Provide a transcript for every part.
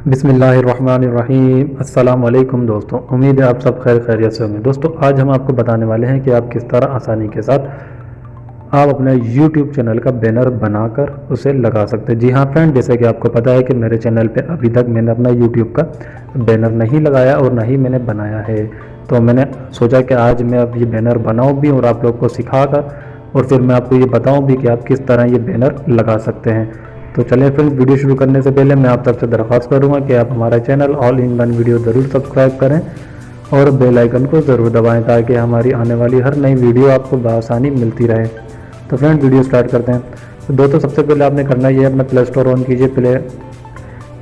बिस्मिल्लाहिर्रहमानिर्रहीम। अस्सलाम वालेकुम दोस्तों, उम्मीद है आप सब खैरियत से होंगे। दोस्तों आज हम आपको बताने वाले हैं कि आप किस तरह आसानी के साथ आप अपने YouTube चैनल का बैनर बनाकर उसे लगा सकते हैं। जी हाँ फ्रेंड, जैसे कि आपको पता है कि मेरे चैनल पे अभी तक मैंने अपना YouTube का बैनर नहीं लगाया और ना ही मैंने बनाया है, तो मैंने सोचा कि आज मैं अब ये बैनर बनाऊँ भी और आप लोग को सिखाकर और फिर मैं आपको ये बताऊँ भी कि आप किस तरह ये बैनर लगा सकते हैं। तो चलिए फ्रेंड्स, वीडियो शुरू करने से पहले मैं आप सबसे दरख्वास्त करूंगा कि आप हमारा channel all in one video ज़रूर सब्सक्राइब करें और बेल आइकन को ज़रूर दबाएं ताकि हमारी आने वाली हर नई वीडियो आपको बआसानी मिलती रहे। तो फ्रेंड वीडियो स्टार्ट करते हैं। तो दोस्तों सबसे पहले आपने करना ये अपना प्ले स्टोर ऑन कीजिए।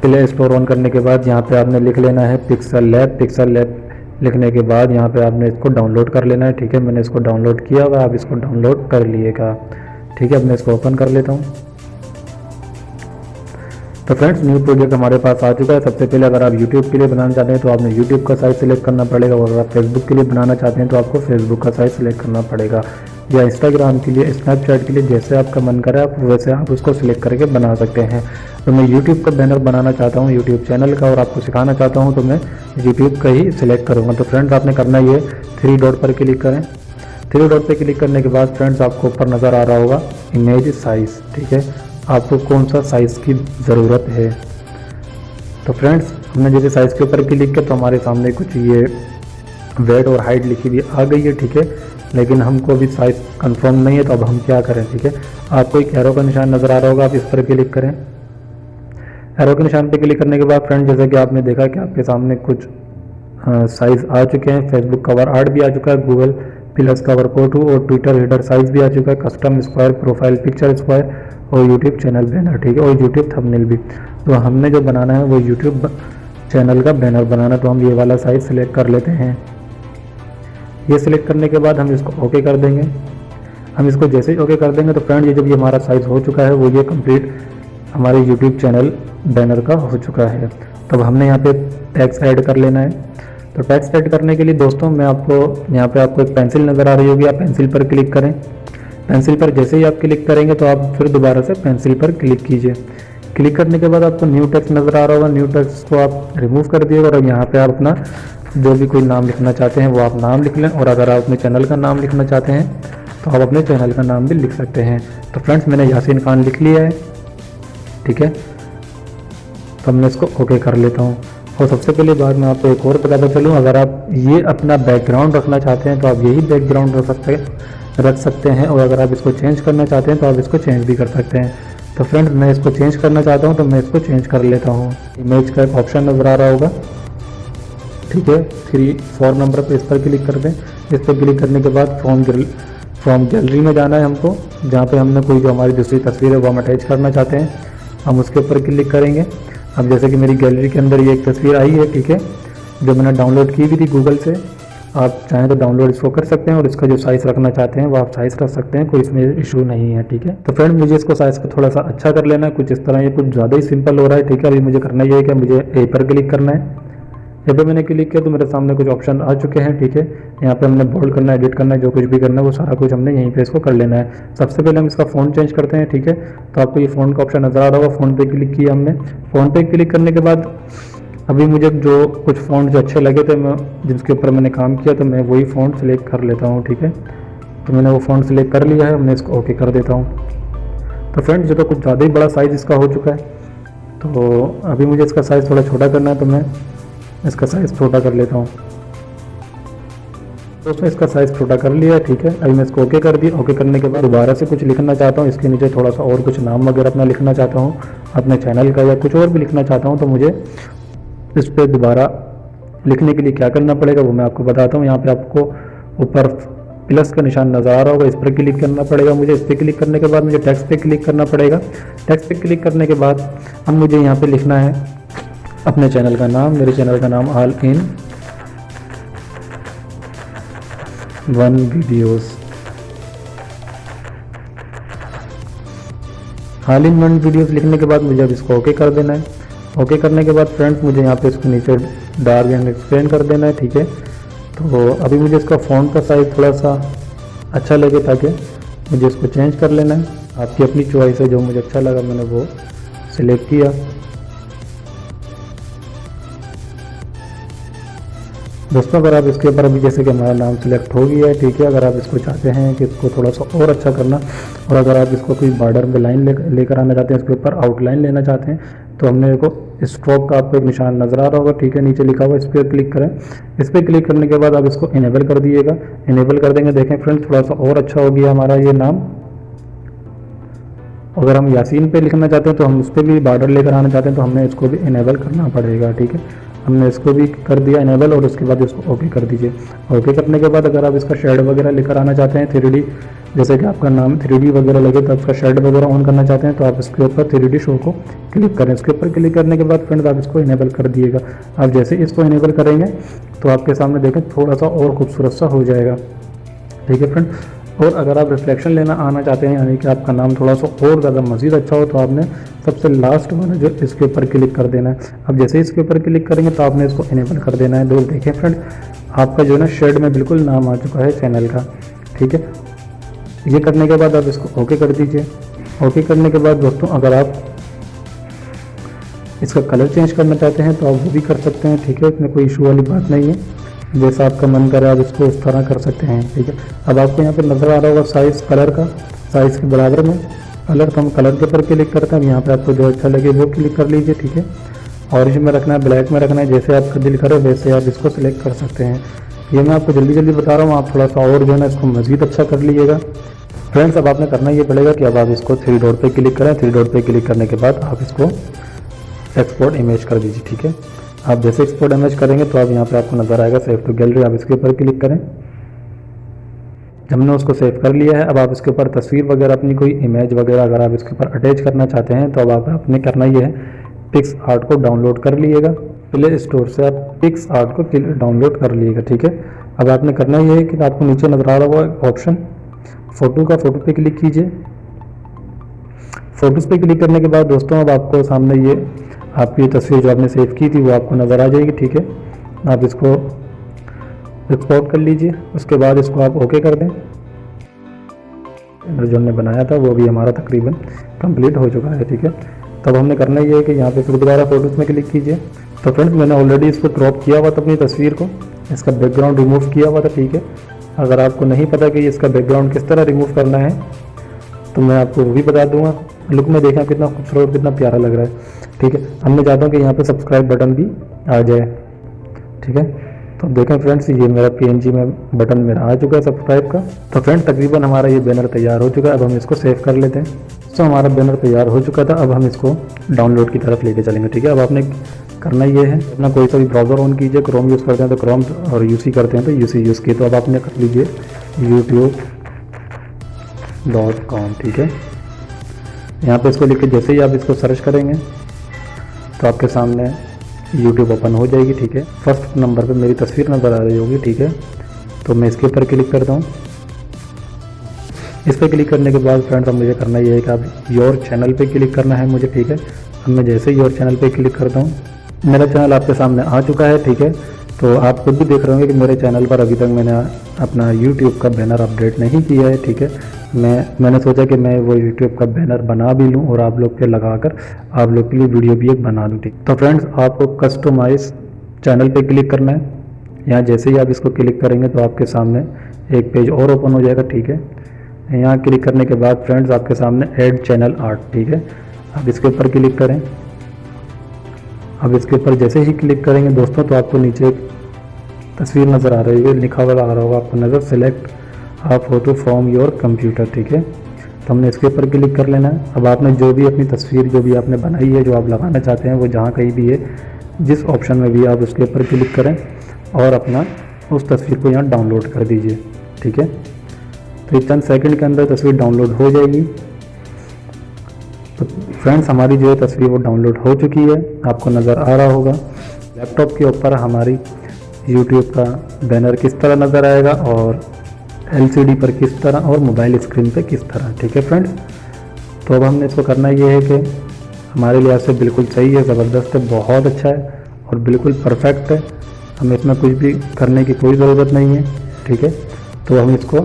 प्ले स्टोर ऑन करने के बाद यहाँ पर आपने लिख लेना है पिक्सल लैब। लिखने के बाद यहाँ पर आपने इसको डाउनलोड कर लेना है। ठीक है, मैंने इसको डाउनलोड किया हुआ, आप इसको डाउनलोड कर लिएगा। ठीक है, अब मैं इसको ओपन कर लेता हूँ। तो फ्रेंड्स न्यू प्रोजेक्ट हमारे पास आ चुका है। सबसे पहले अगर आप YouTube के लिए बनाना चाहते हैं तो आपने YouTube का साइज सिलेक्ट करना पड़ेगा, और अगर आप फेसबुक के लिए बनाना चाहते हैं तो आपको फेसबुक का साइज सिलेक्ट करना पड़ेगा, या इंस्टाग्राम के लिए, स्नैपचैट के लिए, जैसे आपका मन करे आप वैसे आप उसको सिलेक्ट करके बना सकते हैं। तो मैं YouTube का बैनर बनाना चाहता हूँ YouTube चैनल का, और आपको सिखाना चाहता हूँ, तो मैं YouTube का ही सिलेक्ट करूँगा। तो फ्रेंड्स आपने करना ये 3 डॉट पर क्लिक करें। 3 डॉट पर क्लिक करने के बाद फ्रेंड्स आपको ऊपर नज़र आ रहा होगा इमेज साइज़। ठीक है, आपको कौन सा साइज़ की ज़रूरत है। तो फ्रेंड्स हमने जैसे साइज़ के ऊपर क्लिक किया तो हमारे सामने कुछ ये वेट और हाइट लिखी हुई आ गई है। ठीक है, लेकिन हमको अभी साइज़ कंफर्म नहीं है, तो अब हम क्या करें। ठीक है, आपको एक एरो का निशान नज़र आ रहा होगा, आप इस पर क्लिक करें। एरो के निशान पर क्लिक करने के बाद फ्रेंड जैसे कि आपने देखा कि आपके सामने कुछ साइज़ आ चुके हैं। फेसबुक कवर आर्ट भी आ चुका है, गूगल प्लस कवर फोटो और ट्विटर हेडर साइज़ भी आ चुका है, custom square, profile picture square और यूट्यूब चैनल बैनर। ठीक है, और यूट्यूब थंबनेल भी। तो हमने जो बनाना है वो यूट्यूब चैनल का बैनर बनाना, तो हम ये वाला साइज़ सिलेक्ट कर लेते हैं। ये सिलेक्ट करने के बाद हम इसको ओके कर देंगे। हम इसको जैसे ही ओके कर देंगे तो फ्रेंड ये जब ये हमारा साइज़ हो चुका है, वो ये कंप्लीट हमारे यूट्यूब चैनल बैनर का हो चुका है। तब हमने यहाँ पे टेक्स्ट ऐड कर लेना है। तो टेक्स्ट ऐड करने के लिए दोस्तों मैं आपको यहाँ पे आपको एक पेंसिल नज़र आ रही होगी, आप पेंसिल पर क्लिक करें। पेंसिल पर जैसे ही आप क्लिक करेंगे तो आप फिर दोबारा से पेंसिल पर क्लिक कीजिए। क्लिक करने के बाद आपको न्यू टेक्स्ट नज़र आ रहा होगा, न्यू टेक्स्ट को आप रिमूव कर दिएगा, और यहाँ पे आप अपना जो भी कोई नाम लिखना चाहते हैं वो आप नाम लिख लें, और अगर आप अपने चैनल का नाम लिखना चाहते हैं तो आप अपने चैनल का नाम भी लिख सकते हैं। तो फ्रेंड्स मैंने यासीन खान लिख लिया है। ठीक है, तो मैं इसको ओके कर लेता हूँ। और सबसे पहले बात मैं आपको एक और बताता चलूँ, अगर आप ये अपना बैकग्राउंड रखना चाहते हैं तो आप यही बैकग्राउंड रख सकते हैं, और अगर आप इसको चेंज करना चाहते हैं तो आप इसको चेंज भी कर सकते हैं। तो फ्रेंड्स मैं इसको चेंज करना चाहता हूं, तो मैं इसको चेंज कर लेता हूं। इमेज का एक ऑप्शन नज़र आ रहा होगा। ठीक है, 3-4 नंबर पर इस पर क्लिक कर दें। इस पर क्लिक करने के बाद फ्रॉम गैलरी में जाना है हमको, जहाँ पे हमने कोई जो हमारी दूसरी तस्वीर है वो हम अटैच करना चाहते हैं, हम उसके ऊपर क्लिक करेंगे। अब जैसे कि मेरी गैलरी के अंदर ये एक तस्वीर आई है। ठीक है, जो मैंने डाउनलोड की भी थी गूगल से, आप चाहें तो डाउनलोड इसको कर सकते हैं, और इसका जो साइज़ रखना चाहते हैं वो आप साइज़ रख सकते हैं, कोई इसमें इशू नहीं है। ठीक है, तो फ्रेंड मुझे इसको साइज़ को थोड़ा सा अच्छा कर लेना है, कुछ इस तरह, ये कुछ ज़्यादा ही सिंपल हो रहा है। ठीक है, अभी मुझे करना ये है कि मुझे ए पर क्लिक करना है। ए पर मैंने क्लिक किया तो मेरे सामने कुछ ऑप्शन आ चुके हैं। ठीक है, यहाँ पे हमने बोल्ड करना है, एडिट करना है, जो कुछ भी करना है वो सारा कुछ हमने यहीं पे इसको कर लेना है। सबसे पहले हम इसका फ़ॉन्ट चेंज करते हैं। ठीक है, तो आपको ये फ़ॉन्ट का ऑप्शन नज़र आ रहा होगा, फ़ॉन्ट पे क्लिक किया हमने। फ़ॉन्ट पे क्लिक करने के बाद अभी मुझे जो कुछ फ़ॉन्ट जो अच्छे लगे थे, मैं जिसके ऊपर मैंने काम किया, तो मैं वही फ़ॉन्ट सेलेक्ट कर लेता हूँ। ठीक है, तो मैंने वो फ़ॉन्ट सेलेक्ट कर लिया है, मैं इसको ओके कर देता हूँ। तो फ्रेंड्स जो तो कुछ ज़्यादा ही बड़ा साइज़ इसका हो चुका है, तो अभी मुझे इसका साइज़ थोड़ा छोटा करना है, तो मैं इसका साइज़ छोटा कर लेता हूँ। दोस्तों इसका साइज़ छोटा कर लिया है। ठीक है, अभी मैं इसको ओके कर दिया। ओके करने के बाद दोबारा से कुछ लिखना चाहता हूँ, इसके नीचे थोड़ा सा और कुछ नाम वगैरह अपना लिखना चाहता हूँ, अपने चैनल का या कुछ और भी लिखना चाहता हूँ, तो मुझे इस पर दोबारा लिखने के लिए क्या करना पड़ेगा वो मैं आपको बताता हूँ। यहाँ पे आपको ऊपर प्लस का निशान नज़र आ रहा होगा, इस पर क्लिक करना पड़ेगा मुझे। इस पर क्लिक करने के बाद मुझे टेक्स्ट पे क्लिक करना पड़ेगा। टेक्स्ट पे क्लिक करने के बाद अब मुझे यहाँ पे लिखना है अपने चैनल का नाम। मेरे चैनल का नाम all in one videos. All in one videos लिखने के बाद मुझे अब इसको ओके कर देना है। ओके करने के बाद फ्रेंड्स मुझे यहाँ पे इसको नीचे डार्क एंड एक्सप्लेन कर देना है। ठीक है, तो अभी मुझे इसका फ़ॉन्ट का साइज़ थोड़ा सा अच्छा लगे ताकि मुझे इसको चेंज कर लेना है। आपकी अपनी चॉइस है, जो मुझे अच्छा लगा मैंने वो सिलेक्ट किया। दोस्तों अगर आप इसके ऊपर अभी जैसे कि हमारा नाम सिलेक्ट हो गया है, ठीक है, अगर आप इसको चाहते हैं कि इसको थोड़ा सा और अच्छा करना, और अगर आप इसको कोई बॉर्डर में लाइन लेकर आना चाहते हैं, इसके ऊपर आउटलाइन लेना चाहते हैं, तो हमने देखो स्ट्रोक का आपको एक निशान नज़र आ रहा होगा, ठीक है, नीचे लिखा हुआ, इस पर क्लिक करें। इस पर क्लिक करने के बाद आप इसको इनेबल कर दिएगा। इनेबल कर देंगे, देखें फ्रेंड्स थोड़ा सा और अच्छा हो गया हमारा ये नाम। अगर हम यासीन पे लिखना चाहते हैं तो हम उस पर भी बॉर्डर लेकर आना चाहते हैं तो हमने इसको भी इनेबल करना पड़ेगा, ठीक है। हमने इसको भी कर दिया इनेबल, और उसके बाद इसको ओके कर दीजिए। ओके करने के बाद अगर आप इसका शेड वगैरह लेकर आना चाहते हैं 3D, जैसे कि आपका नाम 3D वगैरह लगे तो आपका शेड वगैरह ऑन करना चाहते हैं तो आप इसके ऊपर 3D शो को क्लिक करें। इसके ऊपर क्लिक करने के बाद फ्रेंड्स आप इसको इनेबल कर दिएगा। आप जैसे इसको इनेबल करेंगे तो आपके सामने देखें थोड़ा सा और खूबसूरत सा हो जाएगा, ठीक है फ्रेंड। और अगर आप रिफ्लेक्शन लेना आना चाहते हैं, यानी कि आपका नाम थोड़ा सा और ज़्यादा मज़ीद अच्छा हो, तो आपने सबसे लास्ट वाला जो इसके ऊपर क्लिक कर देना है। अब जैसे ही इसके ऊपर क्लिक करेंगे तो आपने इसको इनेबल कर देना है। दोस्त देखें फ्रेंड आपका जो है ना शेड में बिल्कुल नाम आ चुका है चैनल का, ठीक है। ये करने के बाद आप इसको ओके कर दीजिए। ओके करने के बाद दोस्तों अगर आप इसका कलर चेंज करना चाहते हैं तो आप वो भी कर सकते हैं, ठीक है, इसमें कोई इशू वाली बात नहीं है। जैसा आपका मन करे आप इसको उस तरह कर सकते हैं, ठीक है। अब आपको यहाँ पे नज़र आ रहा होगा साइज़ कलर का, साइज़ के बराबर में कलर, तो हम कलर के ऊपर क्लिक करते हैं। यहाँ पे आपको जो अच्छा लगे वो क्लिक कर लीजिए, ठीक है। ऑरेंज में रखना है, ब्लैक में रखना है, जैसे आपका दिल करे वैसे आप इसको सिलेक्ट कर सकते हैं। ये मैं आपको जल्दी जल्दी बता रहा हूँ, आप थोड़ा सा और जो है ना इसको मज़ीद अच्छा कर लीजिएगा। फ्रेंड्स अब आपने करना ये पड़ेगा कि अब आप इसको 3 डॉट पे क्लिक करें। 3 डॉट पे क्लिक करने के बाद आप इसको एक्सपोर्ट इमेज कर दीजिए, ठीक है। आप जैसे एक्सपोर्ट इमेज करेंगे तो आप यहाँ पे आपको नज़र आएगा सेव टू गैलरी, आप इसके ऊपर क्लिक करें। हमने उसको सेव कर लिया है। अब आप इसके ऊपर तस्वीर वगैरह अपनी कोई इमेज वगैरह अगर आप इसके ऊपर अटैच करना चाहते हैं तो अब आपने करना ये है पिक्स आर्ट को डाउनलोड कर लीजिएगा। प्ले स्टोर से आप पिक्स आर्ट को डाउनलोड कर लीजिएगा, ठीक है। अब आपने करना ये है कि आपको नीचे नज़र आ रहा होगा ऑप्शन फ़ोटो का, फ़ोटो पे क्लिक कीजिए। फ़ोटोज़ पे क्लिक करने के बाद दोस्तों अब आपको सामने ये आपकी तस्वीर जो आपने सेव की थी वो आपको नज़र आ जाएगी, ठीक है। आप इसको एक्सपोर्ट कर लीजिए, उसके बाद इसको आप ओके कर दें। जो हमने बनाया था वो भी हमारा तकरीबन कंप्लीट हो चुका है, ठीक है। तब हमने करना ये है कि यहाँ पे फिर दोबारा फ़ोटोज़ में क्लिक कीजिए। तो फ्रेंड्स मैंने ऑलरेडी इसको क्रॉप किया हुआ था अपनी तस्वीर को, इसका बैकग्राउंड रिमूव किया हुआ था, ठीक है। अगर आपको नहीं पता कि इसका बैकग्राउंड किस तरह रिमूव करना है तो मैं आपको वो भी बता दूंगा। लुक में देखें कितना खूबसूरत कितना प्यारा लग रहा है, ठीक है। अब मैं चाहता हूँ कि यहाँ पे सब्सक्राइब बटन भी आ जाए, ठीक है। तो देखें फ्रेंड्स ये मेरा PNG में बटन मेरा आ चुका है सब्सक्राइब का। तो फ्रेंड्स तकरीबन हमारा ये बैनर तैयार हो चुका है। अब हम इसको सेव कर लेते हैं। तो हमारा बैनर तैयार हो चुका था, अब हम इसको डाउनलोड की तरफ लेके चलेंगे, ठीक है। अब आपने करना ये है अपना कोई सा भी ब्राउज़र ऑन कीजिए, क्रोम यूज़ करते हैं तो क्रोम, और यूसी करते हैं तो यूसी यूज़ किए। तो अब आपने कर लीजिए youtube.com, ठीक है। यहाँ पे इसको लिख के जैसे ही आप इसको सर्च करेंगे तो आपके सामने YouTube ओपन हो जाएगी, ठीक है। फर्स्ट नंबर पे मेरी तस्वीर नज़र आ रही होगी, ठीक है। तो मैं इसके ऊपर क्लिक करता हूँ। इस पर क्लिक करने के बाद फ्रेंड्स अब मुझे करना ये है कि आप योर चैनल पे क्लिक करना है मुझे, ठीक है। अब मैं जैसे ही योर चैनल पे क्लिक करता हूँ मेरा चैनल आपके सामने आ चुका है, ठीक है। तो आप खुद भी देख रहे होंगे कि मेरे चैनल पर अभी तक मैंने अपना YouTube का बैनर अपडेट नहीं किया है, ठीक है। मैंने सोचा कि मैं वो YouTube का बैनर बना भी लूँ और आप लोग के लगाकर आप लोग के लिए वीडियो भी एक बना दूँ, ठीक। तो फ्रेंड्स आपको कस्टमाइज चैनल पे क्लिक करना है। यहाँ जैसे ही आप इसको क्लिक करेंगे तो आपके सामने एक पेज और ओपन हो जाएगा, ठीक है। यहाँ क्लिक करने के बाद फ्रेंड्स आपके सामने ऐड चैनल आर्ट, ठीक है। अब इसके ऊपर क्लिक करें। अब इसके ऊपर जैसे ही क्लिक करेंगे दोस्तों तो आपको नीचे एक तस्वीर नज़र आ रही है, लिखा हुआ आ रहा होगा आपको नज़र, select a photo from your computer, ठीक है। तो हमने इसके ऊपर क्लिक कर लेना है। अब आपने जो भी अपनी तस्वीर जो भी आपने बनाई है, जो आप लगाना चाहते हैं, वो जहाँ कहीं भी है, जिस ऑप्शन में भी आप उसके ऊपर क्लिक करें और अपना उस तस्वीर को यहाँ डाउनलोड कर दीजिए, ठीक है। तो चंद सेकंड के अंदर तस्वीर डाउनलोड हो जाएगी। तो फ्रेंड्स हमारी जो है तस्वीर वो डाउनलोड हो चुकी है, आपको नज़र आ रहा होगा। लैपटॉप के ऊपर हमारी YouTube का बैनर किस तरह नज़र आएगा और LCD पर किस तरह और मोबाइल स्क्रीन पे किस तरह, ठीक है फ्रेंड्स। तो अब हमने इसको करना ये है कि हमारे लिहाज से बिल्कुल सही है, ज़बरदस्त है, बहुत अच्छा है और बिल्कुल परफेक्ट है। हमें इसमें कुछ भी करने की कोई ज़रूरत नहीं है, ठीक है। तो हम इसको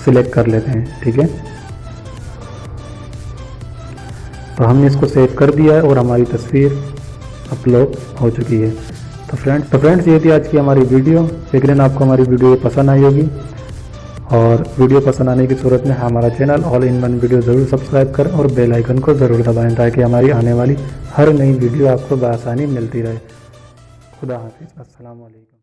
सिलेक्ट कर लेते हैं, ठीक है। तो हमने इसको सेव कर दिया है और हमारी तस्वीर अपलोड हो चुकी है। तो फ्रेंड्स ये थी आज की हमारी वीडियो। यकीनन आपको हमारी वीडियो पसंद आई होगी, और वीडियो पसंद आने की सूरत में हमारा channel all in one video ज़रूर सब्सक्राइब करें और बेल आइकन को ज़रूर दबाएं, ताकि हमारी आने वाली हर नई वीडियो आपको बआसानी मिलती रहे। खुदा हाफिज़। अस्सलाम वालेकुम।